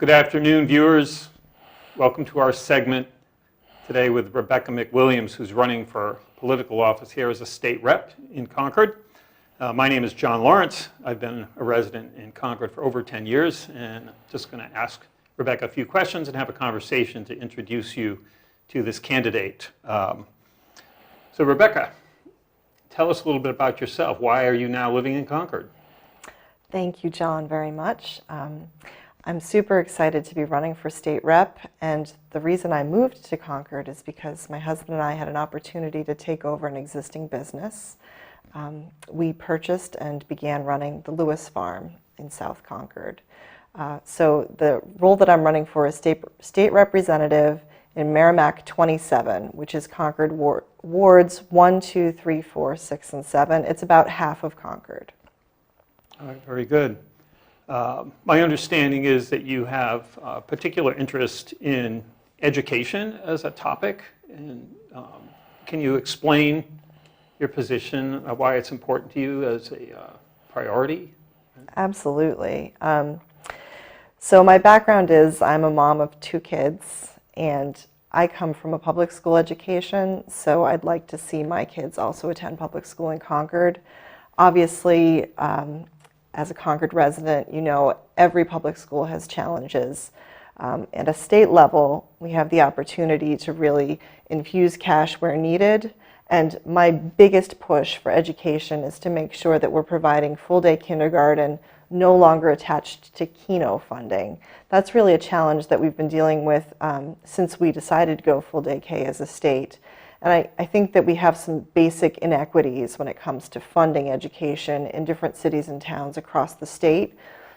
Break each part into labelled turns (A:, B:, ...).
A: Good afternoon, viewers. Welcome to our segment today with Rebecca McWilliams, who's running for political office here as a state rep in Concord. My name is John Lawrence. I've been a resident in Concord for over 10 years, and I'm just going to ask Rebecca a few questions and have a conversation to introduce you to this candidate. So Rebecca, tell us a little bit about yourself. Why are you now living in Concord?
B: Thank you, John, very much. I'm super excited to be running for state rep, and the reason I moved to Concord is because my husband and I had an opportunity to take over an existing business. We purchased and began running the Lewis Farm in South Concord. So the role that I'm running for is state representative in Merrimack 27, which is Concord wards 1, 2, 3, 4, 6, and 7. It's about half of Concord.
A: All right, very good. My understanding is that you have a particular interest in education as a topic. And can you explain your position, why it's important to you as a priority?
B: Absolutely. So my background is I'm a mom of 2 kids, and I come from a public school education, so I'd like to see my kids also attend public school in Concord. Obviously, as a Concord resident, you know every public school has challenges. At a state level, we have the opportunity to really infuse cash where needed. And my biggest push for education is to make sure that we're providing full-day kindergarten, no longer attached to Keno funding. That's really a challenge that we've been dealing with since we decided to go full-day K as a state. And I think that we have some basic inequities when it comes to funding education in different cities and towns across the state.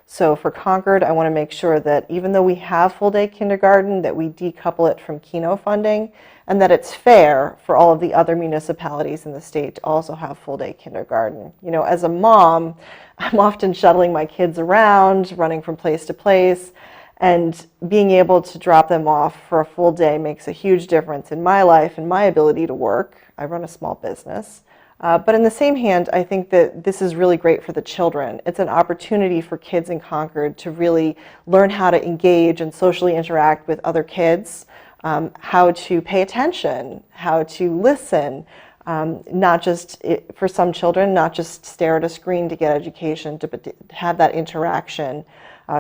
B: So for Concord, I want to make sure that even though we have full-day kindergarten, that we decouple it from Keno funding, and that it's fair for all of the other municipalities in the state to also have full-day kindergarten. You know, as a mom, I'm often shuttling my kids around, running from place to place, and being able to drop them off for a full day makes a huge difference in my life and my ability to work. I run a small business. But in the same hand, I think that this is really great for the children. It's an opportunity for kids in Concord to really learn how to engage and socially interact with other kids, how to pay attention, how to listen, not just, for some children, not just stare at a screen to get education, but to have that interaction.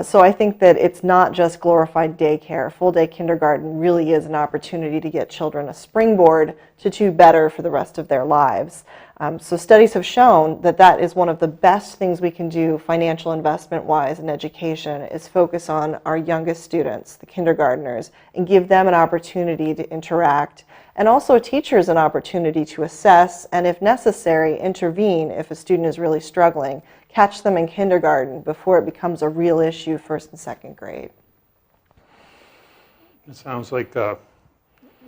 B: So I think that it's not just glorified daycare. Full-day kindergarten really is an opportunity to get children a springboard to do better for the rest of their lives. So studies have shown that that is one of the best things we can do financial investment-wise in education, is focus on our youngest students, the kindergartners, and give them an opportunity to interact, and also teachers an opportunity to assess and, if necessary, intervene if a student is really struggling. Catch them in kindergarten before it becomes a real issue first and second grade.
A: It sounds like a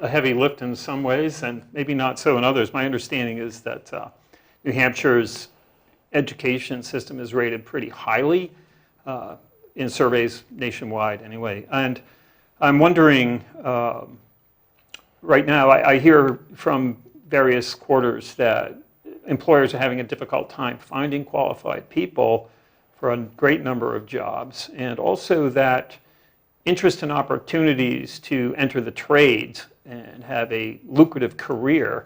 A: heavy lift in some ways, and maybe not so in others. My understanding is that New Hampshire's education system is rated pretty highly in surveys nationwide anyway. And I'm wondering, right now I hear from various quarters that employers are having a difficult time finding qualified people for a great number of jobs, and also that interest and opportunities to enter the trades and have a lucrative career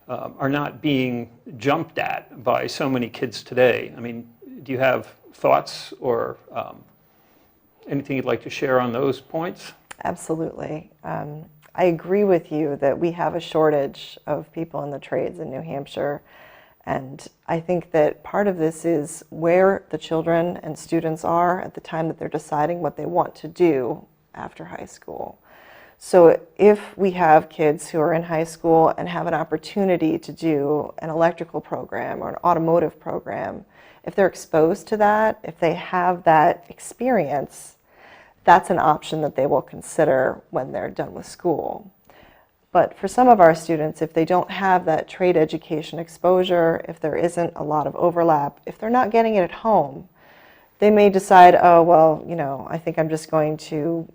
A: are not being jumped at by so many kids today. I mean, do you have thoughts or anything you'd like to share on those points?
B: Absolutely. I agree with you that we have a shortage of people in the trades in New Hampshire. And I think that part of this is where the children and students are at the time that they're deciding what they want to do after high school. So if we have kids who are in high school and have an opportunity to do an electrical program or an automotive program, if they're exposed to that, if they have that experience, that's an option that they will consider when they're done with school. But for some of our students, if they don't have that trade education exposure, if there isn't a lot of overlap, if they're not getting it at home, they may decide, oh, well, you know, I think I'm just going to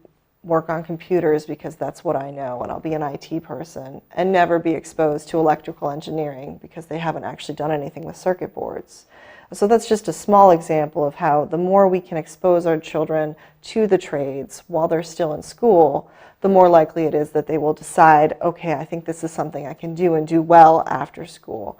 B: work on computers because that's what I know, and I'll be an IT person, and never be exposed to electrical engineering because they haven't actually done anything with circuit boards. So that's just a small example of how the more we can expose our children to the trades while they're still in school, the more likely it is that they will decide, okay, I think this is something I can do and do well after school.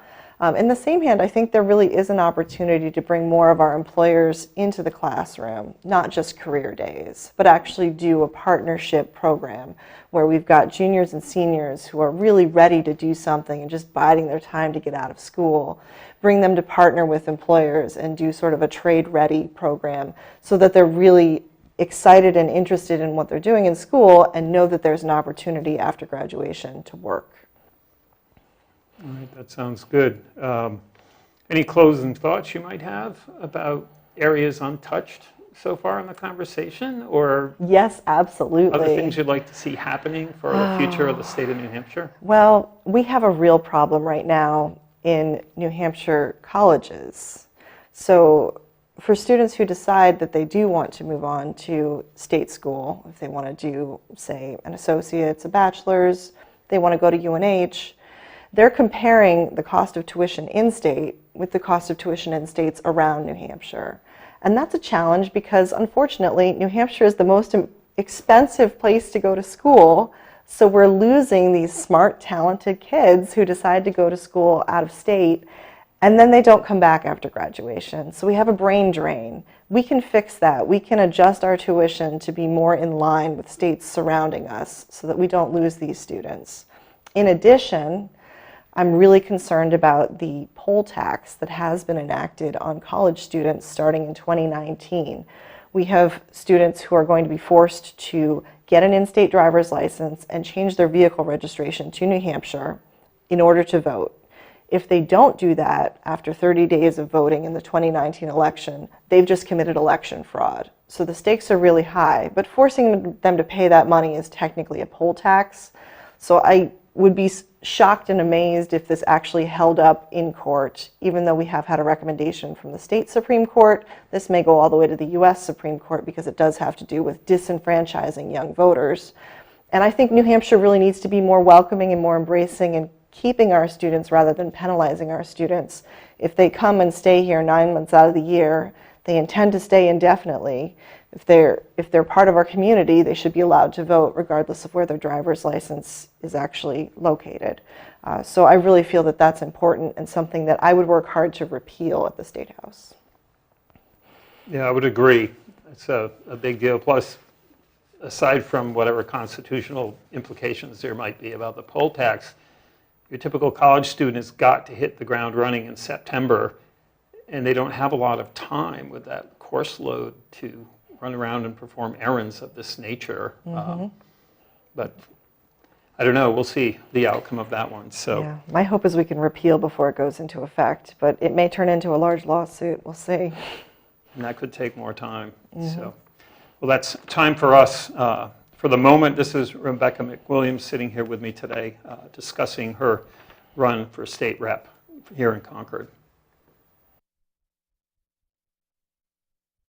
B: In the same hand, I think there really is an opportunity to bring more of our employers into the classroom, not just career days, but actually do a partnership program where we've got juniors and seniors who are really ready to do something and just biding their time to get out of school. Bring them to partner with employers and do sort of a trade-ready program so that they're really excited and interested in what they're doing in school and know that there's an opportunity after graduation to work.
A: All right, that sounds good. Any closing thoughts you might have about areas untouched so far in the conversation, or
B: Yes, absolutely.
A: other things you'd like to see happening for the future of the state of New Hampshire?
B: Well, we have a real problem right now in New Hampshire colleges. So for students who decide that they do want to move on to state school, if they want to do, say, an associate's, a bachelor's, they want to go to UNH, they're comparing the cost of tuition in-state with the cost of tuition in states around New Hampshire. And that's a challenge because, unfortunately, New Hampshire is the most expensive place to go to school. So we're losing these smart, talented kids who decide to go to school out of state, and then they don't come back after graduation. So we have a brain drain. We can fix that. We can adjust our tuition to be more in line with states surrounding us so that we don't lose these students. In addition, I'm really concerned about the poll tax that has been enacted on college students starting in 2019. We have students who are going to be forced to get an in-state driver's license and change their vehicle registration to New Hampshire in order to vote. If they don't do that after 30 days of voting in the 2019 election, they've just committed election fraud. So the stakes are really high, but forcing them to pay that money is technically a poll tax. So I would be shocked and amazed if this actually held up in court, even though we have had a recommendation from the state Supreme Court. This may go all the way to the US Supreme Court because it does have to do with disenfranchising young voters. And I think New Hampshire really needs to be more welcoming and more embracing and keeping our students rather than penalizing our students. If they come and stay here 9 months out of the year, they intend to stay indefinitely. If they're part of our community, they should be allowed to vote regardless of where their driver's license is actually located. So I really feel that that's important and something that I would work hard to repeal at the State House.
A: Yeah, I would agree. It's a big deal. Plus, aside from whatever constitutional implications there might be about the poll tax, your typical college student has got to hit the ground running in September, and they don't have a lot of time with that course load to run around and perform errands of this nature. But I don't know, we'll see the outcome of that one. So
B: yeah, my hope is we can repeal before it goes into effect, but it may turn into a large lawsuit. We'll see.
A: And that could take more time. So, well, that's time for us. For the moment, this is Rebecca McWilliams sitting here with me today discussing her run for state rep here in Concord.